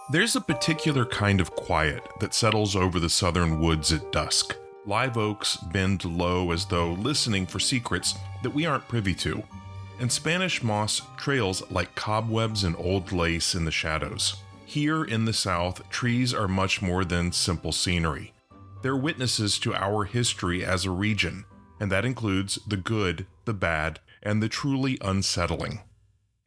There's a particular kind of quiet that settles over the southern woods at dusk. Live oaks bend low as though listening for secrets that we aren't privy to, and Spanish moss trails like cobwebs and old lace in the shadows. Here in the South, trees are much more than simple scenery. They're witnesses to our history as a region, and that includes the good, the bad, and the truly unsettling.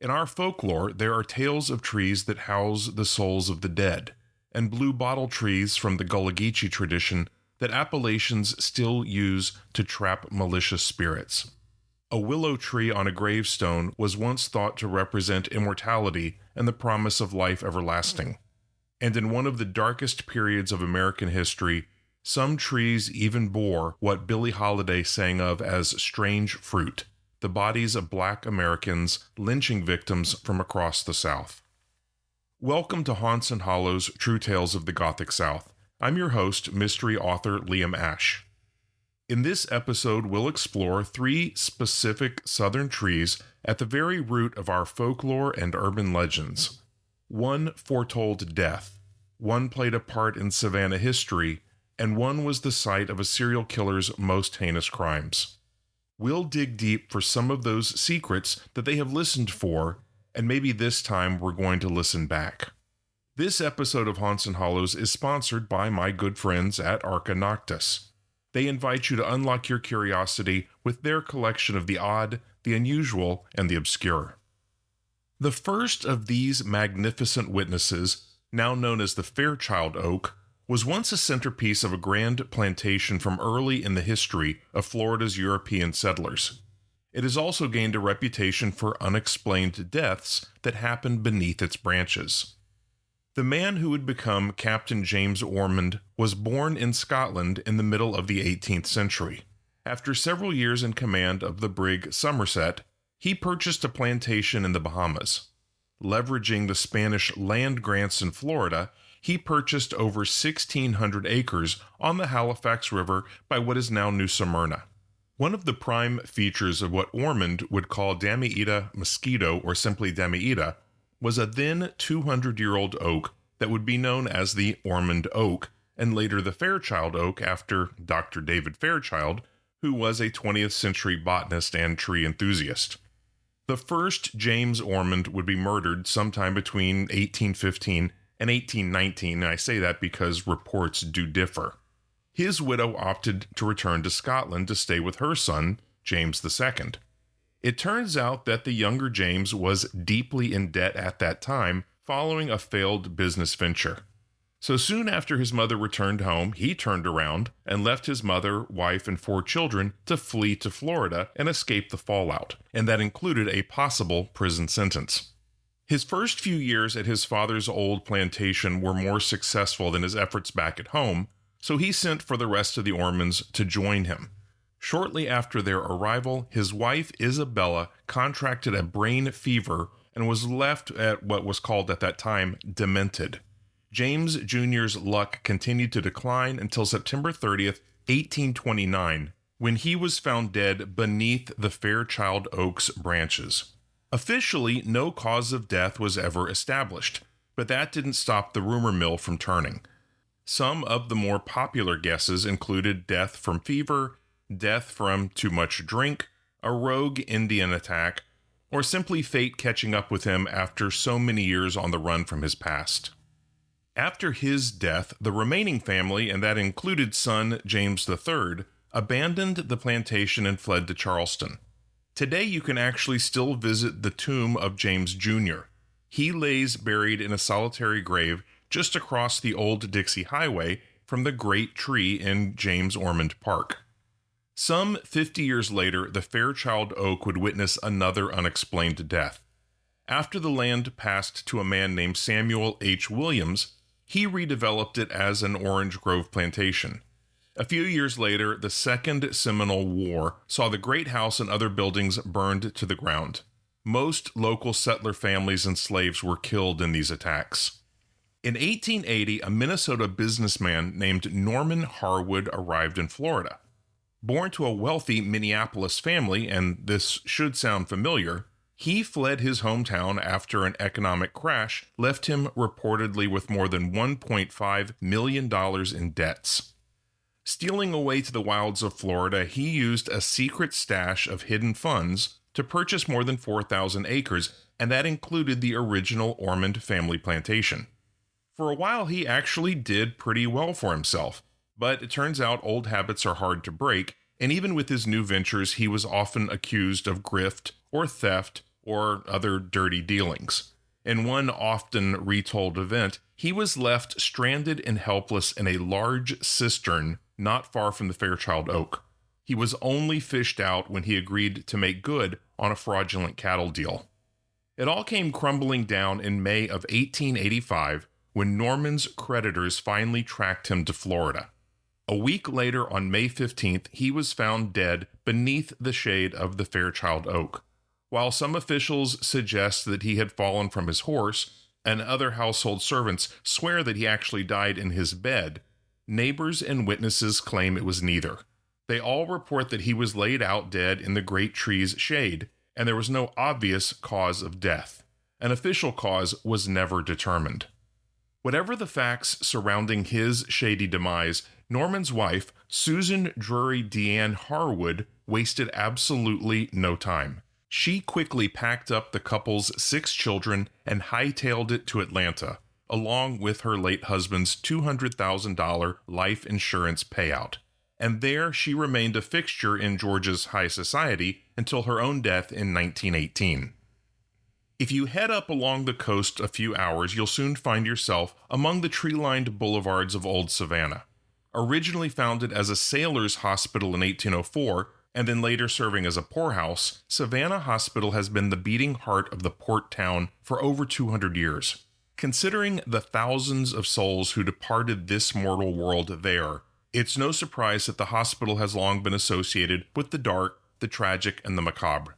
In our folklore, there are tales of trees that house the souls of the dead, and blue bottle trees from the Gullah Geechee tradition that Appalachians still use to trap malicious spirits. A willow tree on a gravestone was once thought to represent immortality and the promise of life everlasting. And in one of the darkest periods of American history, some trees even bore what Billie Holiday sang of as strange fruit, the bodies of Black Americans lynching victims from across the South. Welcome to Haunts and Hollows, True Tales of the Gothic South. I'm your host, mystery author Liam Ash. In this episode, we'll explore 3 specific southern trees at the very root of our folklore and urban legends. One foretold death, one played a part in Savannah history, and one was the site of a serial killer's most heinous crimes. We'll dig deep for some of those secrets that they have listened for, and maybe this time we're going to listen back. This episode of Haunts and Hollows is sponsored by my good friends at Arca Noctis. They invite you to unlock your curiosity with their collection of the odd, the unusual, and the obscure. The first of these magnificent witnesses, now known as the Fairchild Oak, was once a centerpiece of a grand plantation from early in the history of Florida's European settlers. It has also gained a reputation for unexplained deaths that happened beneath its branches. The man who would become Captain James Ormond was born in Scotland in the middle of the 18th century. After several years in command of the brig Somerset, he purchased a plantation in the Bahamas. Leveraging the Spanish land grants in Florida, he purchased over 1,600 acres on the Halifax River by what is now New Smyrna. One of the prime features of what Ormond would call Damietta mosquito, or simply Damietta, was a then 200-year-old oak that would be known as the Ormond Oak, and later the Fairchild Oak after Dr. David Fairchild, who was a 20th century botanist and tree enthusiast. The first James Ormond would be murdered sometime between 1815 and 1819, and I say that because reports do differ. His widow opted to return to Scotland to stay with her son, James II. It turns out that the younger James was deeply in debt at that time following a failed business venture. So soon after his mother returned home, he turned around and left his mother, wife, and 4 children to flee to Florida and escape the fallout, and that included a possible prison sentence. His first few years at his father's old plantation were more successful than his efforts back at home, so he sent for the rest of the Ormonds to join him. Shortly after their arrival, his wife Isabella contracted a brain fever and was left at what was called at that time demented. James Jr.'s luck continued to decline until September 30th, 1829, when he was found dead beneath the Fairchild Oak's branches. Officially, no cause of death was ever established, but that didn't stop the rumor mill from turning. Some of the more popular guesses included death from fever, death from too much drink, a rogue Indian attack, or simply fate catching up with him after so many years on the run from his past. After his death, the remaining family, and that included son James III, abandoned the plantation and fled to Charleston. Today you can actually still visit the tomb of James Jr. He lays buried in a solitary grave just across the old Dixie Highway from the great tree in James Ormond Park. Some 50 years later, the Fairchild Oak would witness another unexplained death. After the land passed to a man named Samuel H. Williams, he redeveloped it as an orange grove plantation. A few years later, the Second Seminole War saw the great house and other buildings burned to the ground. Most local settler families and slaves were killed in these attacks. In 1880, a Minnesota businessman named Norman Harwood arrived in Florida. Born to a wealthy Minneapolis family, and this should sound familiar, He fled his hometown after an economic crash left him reportedly with more than $1.5 million in debts. Stealing away to the wilds of Florida, he used a secret stash of hidden funds to purchase more than 4,000 acres, and that included the original Ormond family plantation. For a while, he actually did pretty well for himself, but it turns out old habits are hard to break, and even with his new ventures, he was often accused of grift or theft or other dirty dealings. In one often retold event, he was left stranded and helpless in a large cistern not far from the Fairchild Oak. He was only fished out when he agreed to make good on a fraudulent cattle deal. It all came crumbling down in May of 1885 when Norman's creditors finally tracked him to Florida. A week later, on May 15th, he was found dead beneath the shade of the Fairchild Oak. While some officials suggest that he had fallen from his horse, and other household servants swear that he actually died in his bed, neighbors and witnesses claim it was neither. They all report that he was laid out dead in the great tree's shade, and there was no obvious cause of death. An official cause was never determined. Whatever the facts surrounding his shady demise, Norman's wife, Susan Drury Deanne Harwood, wasted absolutely no time. She quickly packed up the couple's 6 children and hightailed it to Atlanta, along with her late husband's $200,000 life insurance payout. And there she remained a fixture in Georgia's high society until her own death in 1918. If you head up along the coast a few hours, you'll soon find yourself among the tree-lined boulevards of Old Savannah. Originally founded as a sailors' hospital in 1804, and then later serving as a poorhouse, Savannah Hospital has been the beating heart of the port town for over 200 years. Considering the thousands of souls who departed this mortal world there, it's no surprise that the hospital has long been associated with the dark, the tragic, and the macabre.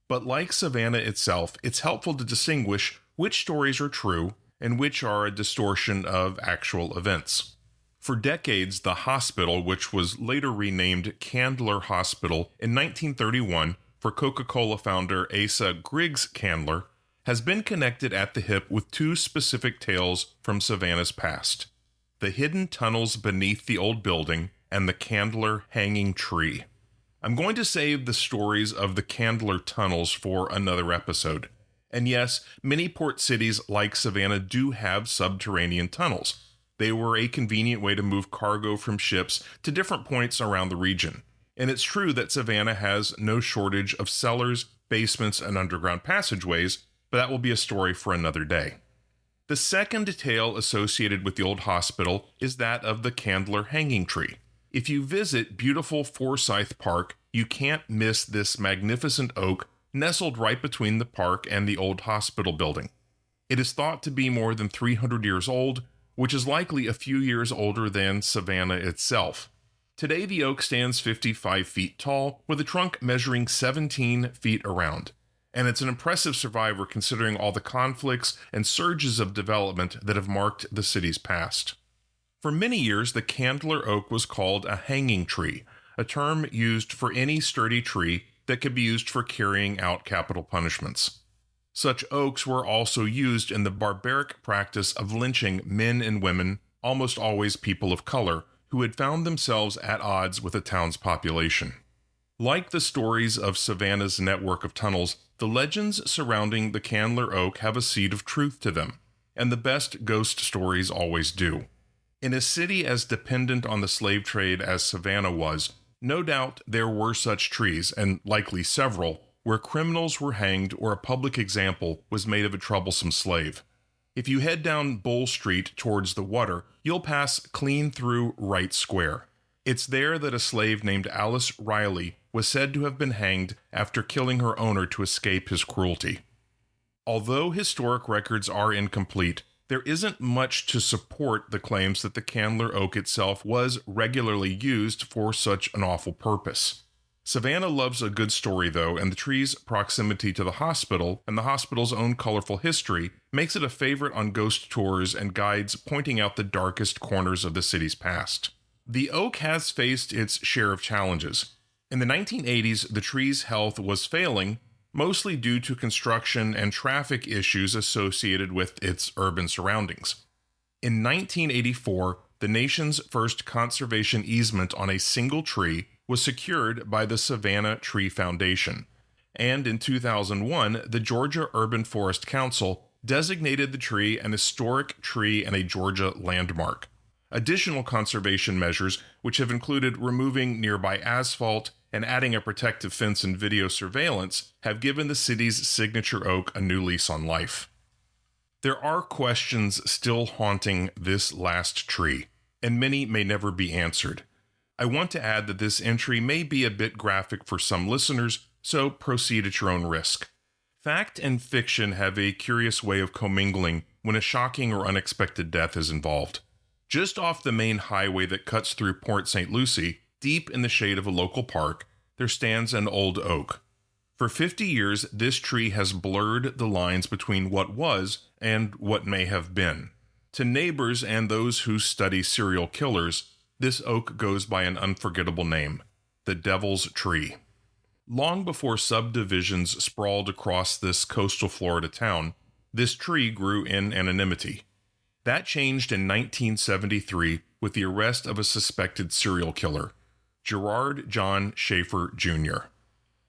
But like Savannah itself, it's helpful to distinguish which stories are true and which are a distortion of actual events. For decades, the hospital, which was later renamed Candler Hospital in 1931 for Coca-Cola founder Asa Griggs Candler, has been connected at the hip with 2 specific tales from Savannah's past: the hidden tunnels beneath the old building and the Candler hanging tree. I'm going to save the stories of the Candler tunnels for another episode. And yes, many port cities like Savannah do have subterranean tunnels. They were a convenient way to move cargo from ships to different points around the region. And it's true that Savannah has no shortage of cellars, basements, and underground passageways, but that will be a story for another day. The second tale associated with the old hospital is that of the Candler hanging tree. If you visit beautiful Forsyth Park, you can't miss this magnificent oak nestled right between the park and the old hospital building. It is thought to be more than 300 years old, which is likely a few years older than Savannah itself. Today, the oak stands 55 feet tall, with a trunk measuring 17 feet around. And it's an impressive survivor considering all the conflicts and surges of development that have marked the city's past. For many years, the Candler oak was called a hanging tree, a term used for any sturdy tree that could be used for carrying out capital punishments. Such oaks were also used in the barbaric practice of lynching men and women, almost always people of color, who had found themselves at odds with the town's population. Like the stories of Savannah's network of tunnels, the legends surrounding the Candler oak have a seed of truth to them, and the best ghost stories always do. In a city as dependent on the slave trade as Savannah was, no doubt there were such trees, and likely several, where criminals were hanged or a public example was made of a troublesome slave. If you head down Bull Street towards the water, you'll pass clean through Wright Square. It's there that a slave named Alice Riley was said to have been hanged after killing her owner to escape his cruelty. Although historic records are incomplete, there isn't much to support the claims that the Candler oak itself was regularly used for such an awful purpose. Savannah loves a good story, though, and the tree's proximity to the hospital and the hospital's own colorful history makes it a favorite on ghost tours and guides pointing out the darkest corners of the city's past. The oak has faced its share of challenges. In the 1980s, the tree's health was failing, mostly due to construction and traffic issues associated with its urban surroundings. In 1984, the nation's first conservation easement on a single tree was secured by the Savannah Tree Foundation, and in 2001, the Georgia Urban Forest Council designated the tree an historic tree and a Georgia landmark. Additional conservation measures, which have included removing nearby asphalt and adding a protective fence and video surveillance, have given the city's signature oak a new lease on life. There are questions still haunting this last tree, and many may never be answered. I want to add that this entry may be a bit graphic for some listeners, so proceed at your own risk. Fact and fiction have a curious way of commingling when a shocking or unexpected death is involved. Just off the main highway that cuts through Port St. Lucie, deep in the shade of a local park, there stands an old oak. For 50 years, this tree has blurred the lines between what was and what may have been. To neighbors and those who study serial killers, this oak goes by an unforgettable name, the Devil's Tree. Long before subdivisions sprawled across this coastal Florida town, this tree grew in anonymity. That changed in 1973 with the arrest of a suspected serial killer, Gerard John Schaefer, Jr.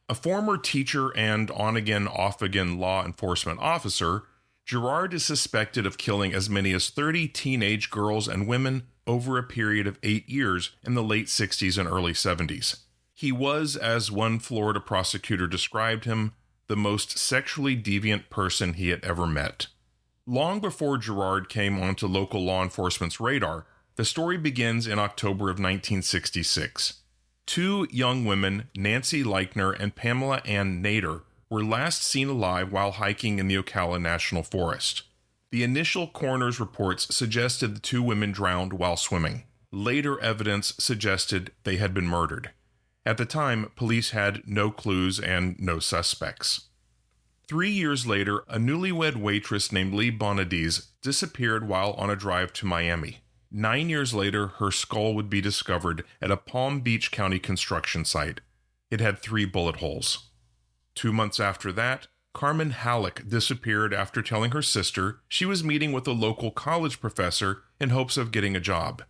A former teacher and on-again, off-again law enforcement officer, Gerard is suspected of killing as many as 30 teenage girls and women over a period of 8 years in the late 60s and early 70s. He was, as one Florida prosecutor described him, the most sexually deviant person he had ever met. Long before Gerard came onto local law enforcement's radar, the story begins in October of 1966. Two young women, Nancy Leichner and Pamela Ann Nader, were last seen alive while hiking in the Ocala National Forest. The initial coroner's reports suggested the two women drowned while swimming. Later evidence suggested they had been murdered. At the time, police had no clues and no suspects. 3 years later, a newlywed waitress named Lee Bonadies disappeared while on a drive to Miami. 9 years later, her skull would be discovered at a Palm Beach County construction site. It had 3 bullet holes. 2 months after that, Carmen Halleck disappeared after telling her sister she was meeting with a local college professor in hopes of getting a job.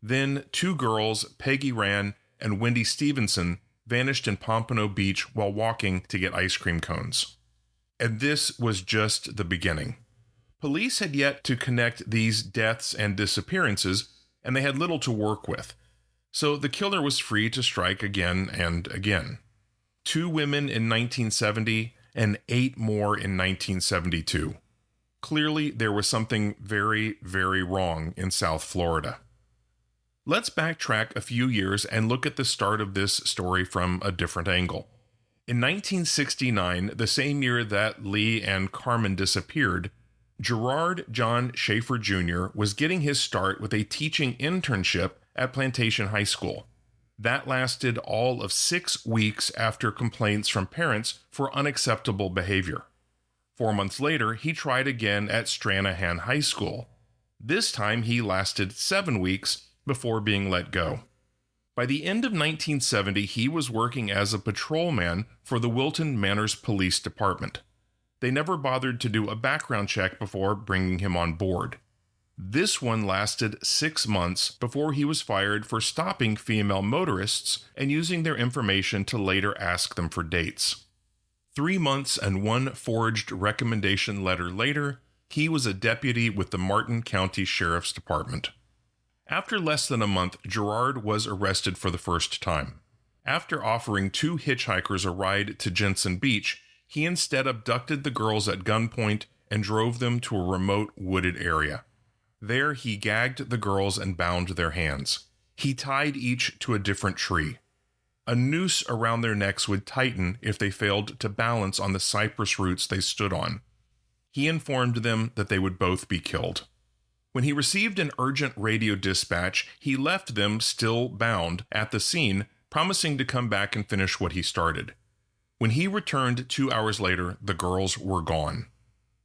Then 2 girls, Peggy Rand and Wendy Stevenson, vanished in Pompano Beach while walking to get ice cream cones. And this was just the beginning. Police had yet to connect these deaths and disappearances, and they had little to work with. So the killer was free to strike again and again. 2 women in 1970 and 8 more in 1972. Clearly, there was something very, very wrong in South Florida. Let's backtrack a few years and look at the start of this story from a different angle. In 1969, the same year that Lee and Carmen disappeared, Gerard John Schaefer Jr. was getting his start with a teaching internship at Plantation High School. That lasted all of 6 weeks after complaints from parents for unacceptable behavior. 4 months later, he tried again at Stranahan High School. This time, he lasted 7 weeks before being let go. By the end of 1970, he was working as a patrolman for the Wilton Manors Police Department. They never bothered to do a background check before bringing him on board. This one lasted 6 months before he was fired for stopping female motorists and using their information to later ask them for dates. 3 months and 1 forged recommendation letter later, he was a deputy with the Martin County Sheriff's Department. After less than a month, Gerard was arrested for the first time. After offering 2 hitchhikers a ride to Jensen Beach, he instead abducted the girls at gunpoint and drove them to a remote wooded area. There, he gagged the girls and bound their hands. He tied each to a different tree. A noose around their necks would tighten if they failed to balance on the cypress roots they stood on. He informed them that they would both be killed. When he received an urgent radio dispatch, he left them still bound at the scene, promising to come back and finish what he started. When he returned 2 hours later, the girls were gone.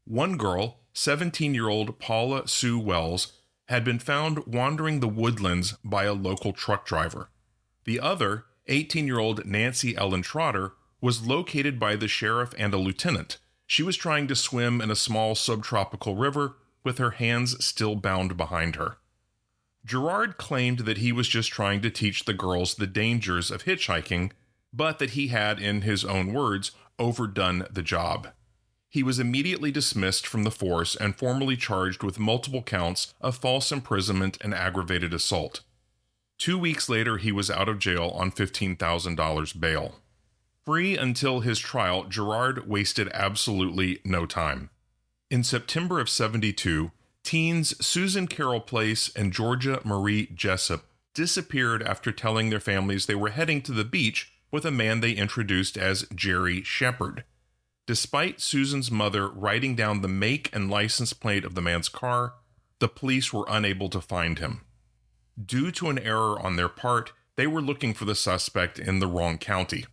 One girl, 17-year-old Paula Sue Wells, had been found wandering the woodlands by a local truck driver. The other, 18-year-old Nancy Ellen Trotter, was located by the sheriff and a lieutenant. She was trying to swim in a small subtropical river with her hands still bound behind her. Gerard claimed that he was just trying to teach the girls the dangers of hitchhiking, but that he had, in his own words, overdone the job. He was immediately dismissed from the force and formally charged with multiple counts of false imprisonment and aggravated assault. 2 weeks later, he was out of jail on $15,000 bail. Free until his trial, Gerard wasted absolutely no time. In September of '72, teens Susan Carroll Place and Georgia Marie Jessup disappeared after telling their families they were heading to the beach with a man they introduced as Jerry Shepard. Despite Susan's mother writing down the make and license plate of the man's car, the police were unable to find him. Due to an error on their part, they were looking for the suspect in the wrong county.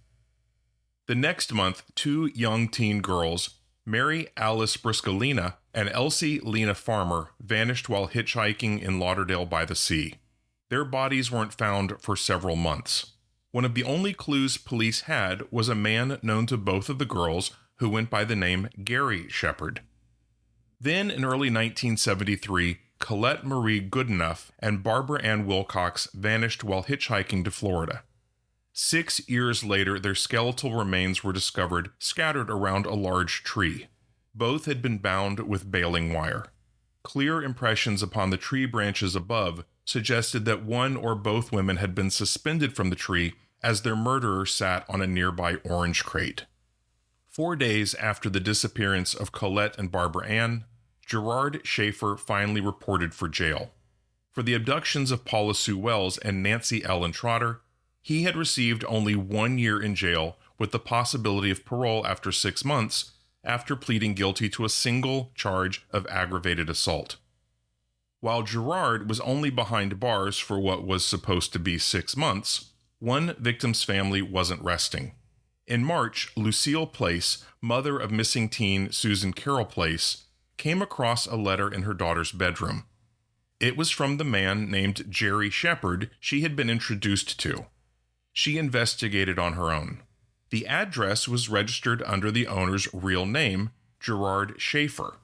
The next month, 2 young teen girls, Mary Alice Briscolina and Elsie Lena Farmer, vanished while hitchhiking in Lauderdale by the Sea. Their bodies weren't found for several months. One of the only clues police had was a man known to both of the girls who went by the name Gary Shepard. Then, in early 1973, Colette Marie Goodenough and Barbara Ann Wilcox vanished while hitchhiking to Florida. 6 years later, their skeletal remains were discovered scattered around a large tree. Both had been bound with baling wire. Clear impressions upon the tree branches above suggested that one or both women had been suspended from the tree as their murderer sat on a nearby orange crate. 4 days after the disappearance of Colette and Barbara Ann, Gerard Schaefer finally reported for jail. For the abductions of Paula Sue Wells and Nancy Ellen Trotter, he had received only 1 year in jail with the possibility of parole after 6 months after pleading guilty to a single charge of aggravated assault. While Gerard was only behind bars for what was supposed to be 6 months, one victim's family wasn't resting. In March, Lucille Place, mother of missing teen Susan Carroll Place, came across a letter in her daughter's bedroom. It was from the man named Jerry Shepard she had been introduced to. She investigated on her own. The address was registered under the owner's real name, Gerard Schaefer.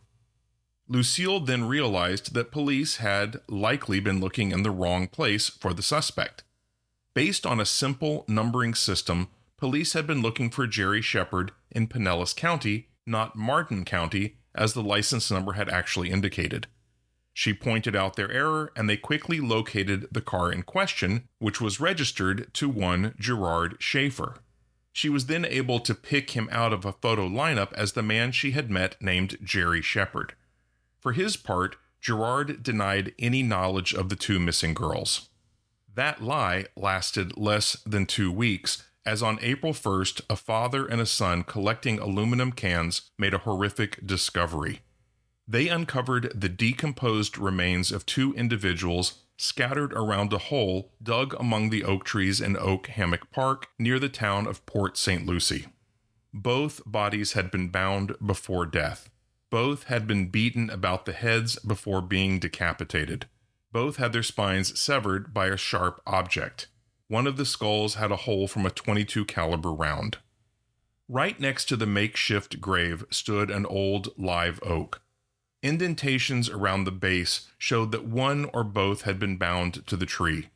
Lucille then realized that police had likely been looking in the wrong place for the suspect. Based on a simple numbering system, police had been looking for Jerry Shepard in Pinellas County, not Martin County, as the license number had actually indicated. She pointed out their error, and they quickly located the car in question, which was registered to one Gerard Schaefer. She was then able to pick him out of a photo lineup as the man she had met named Jerry Shepard. For his part, Gerard denied any knowledge of the 2 missing girls. That lie lasted less than 2 weeks, as on April 1st, a father and a son collecting aluminum cans made a horrific discovery. They uncovered the decomposed remains of 2 individuals scattered around a hole dug among the oak trees in Oak Hammock Park near the town of Port St. Lucie. Both bodies had been bound before death. Both had been beaten about the heads before being decapitated. Both had their spines severed by a sharp object. One of the skulls had a hole from a .22 caliber round. Right next to the makeshift grave stood an old live oak. Indentations around the base showed that one or both had been bound to the tree.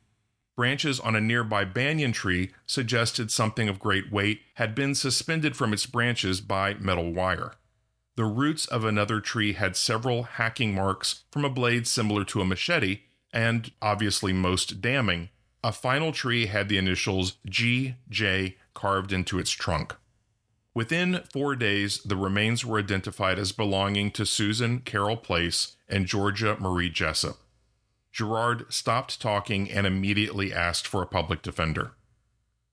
Branches on a nearby banyan tree suggested something of great weight had been suspended from its branches by metal wire. The roots of another tree had several hacking marks from a blade similar to a machete, and, obviously most damning, a final tree had the initials G.J. carved into its trunk. Within 4 days, the remains were identified as belonging to Susan Carroll Place and Georgia Marie Jessup. Gerard stopped talking and immediately asked for a public defender.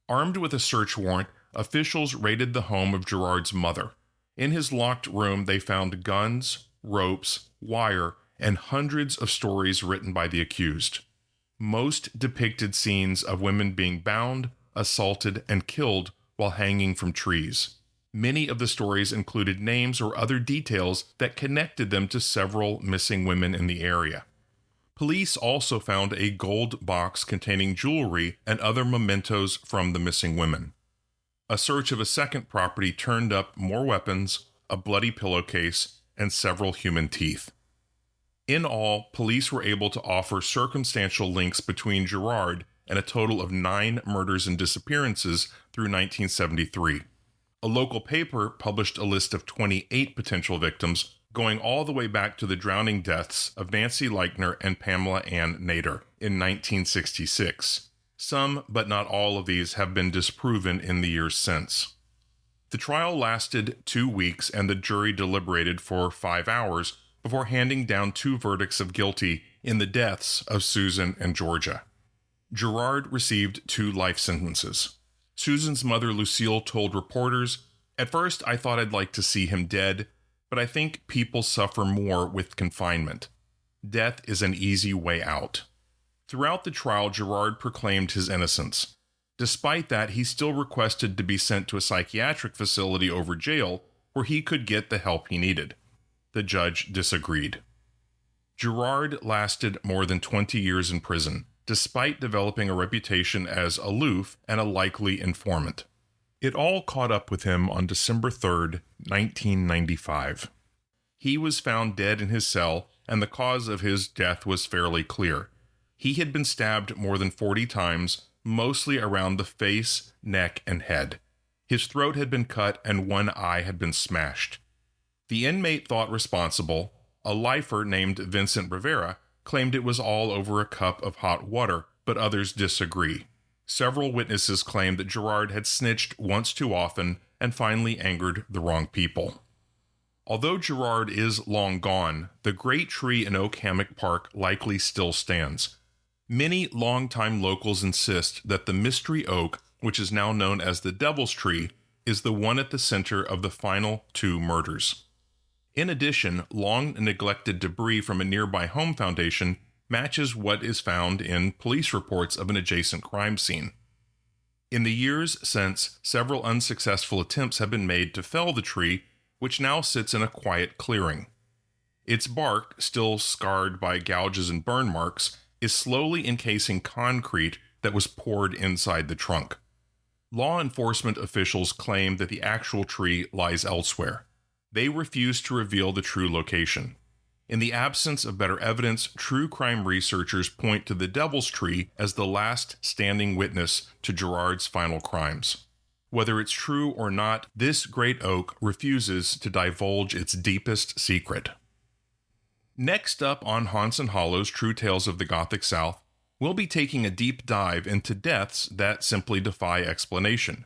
Armed with a search warrant, officials raided the home of Gerard's mother. In his locked room, they found guns, ropes, wire, and hundreds of stories written by the accused. Most depicted scenes of women being bound, assaulted, and killed while hanging from trees. Many of the stories included names or other details that connected them to several missing women in the area. Police also found a gold box containing jewelry and other mementos from the missing women. A search of a second property turned up more weapons, a bloody pillowcase, and several human teeth. In all, police were able to offer circumstantial links between Gerard and a total of 9 murders and disappearances through 1973. A local paper published a list of 28 potential victims, going all the way back to the drowning deaths of Nancy Leichner and Pamela Ann Nader in 1966. Some, but not all of these, have been disproven in the years since. The trial lasted 2 weeks and the jury deliberated for 5 hours before handing down 2 verdicts of guilty in the deaths of Susan and Georgia. Gerard received 2 life sentences. Susan's mother, Lucille, told reporters, "At first I thought I'd like to see him dead, but I think people suffer more with confinement. Death is an easy way out." Throughout the trial, Gerard proclaimed his innocence. Despite that, he still requested to be sent to a psychiatric facility over jail where he could get the help he needed. The judge disagreed. Gerard lasted more than 20 years in prison, despite developing a reputation as aloof and a likely informant. It all caught up with him on December 3, 1995. He was found dead in his cell, and the cause of his death was fairly clear. He had been stabbed more than 40 times, mostly around the face, neck, and head. His throat had been cut and one eye had been smashed. The inmate thought responsible, a lifer named Vincent Rivera, claimed it was all over a cup of hot water, but others disagree. Several witnesses claimed that Gerard had snitched once too often and finally angered the wrong people. Although Gerard is long gone, the great tree in Oak Hammock Park likely still stands. Many longtime locals insist that the mystery oak, which is now known as the Devil's Tree, is the one at the center of the final 2 murders. In addition, long-neglected debris from a nearby home foundation matches what is found in police reports of an adjacent crime scene. In the years since, several unsuccessful attempts have been made to fell the tree, which now sits in a quiet clearing. Its bark, still scarred by gouges and burn marks, is slowly encasing concrete that was poured inside the trunk. Law enforcement officials claim that the actual tree lies elsewhere. They refuse to reveal the true location. In the absence of better evidence, true crime researchers point to the Devil's Tree as the last standing witness to Gerard's final crimes. Whether it's true or not, this great oak refuses to divulge its deepest secret. Next up on Haunts and Hollows, True Tales of the Gothic South, we'll be taking a deep dive into deaths that simply defy explanation.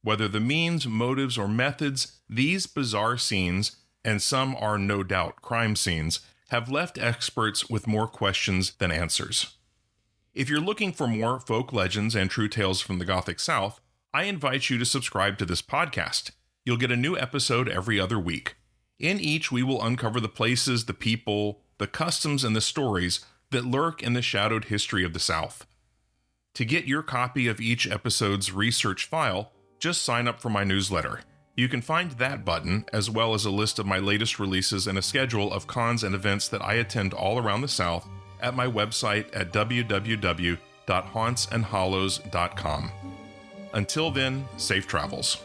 Whether the means, motives, or methods, these bizarre scenes, and some are no doubt crime scenes, have left experts with more questions than answers. If you're looking for more folk legends and true tales from the Gothic South, I invite you to subscribe to this podcast. You'll get a new episode every other week. In each, we will uncover the places, the people, the customs, and the stories that lurk in the shadowed history of the South. To get your copy of each episode's research file, just sign up for my newsletter. You can find that button, as well as a list of my latest releases and a schedule of cons and events that I attend all around the South, at my website at www.hauntsandhollows.com. Until then, safe travels.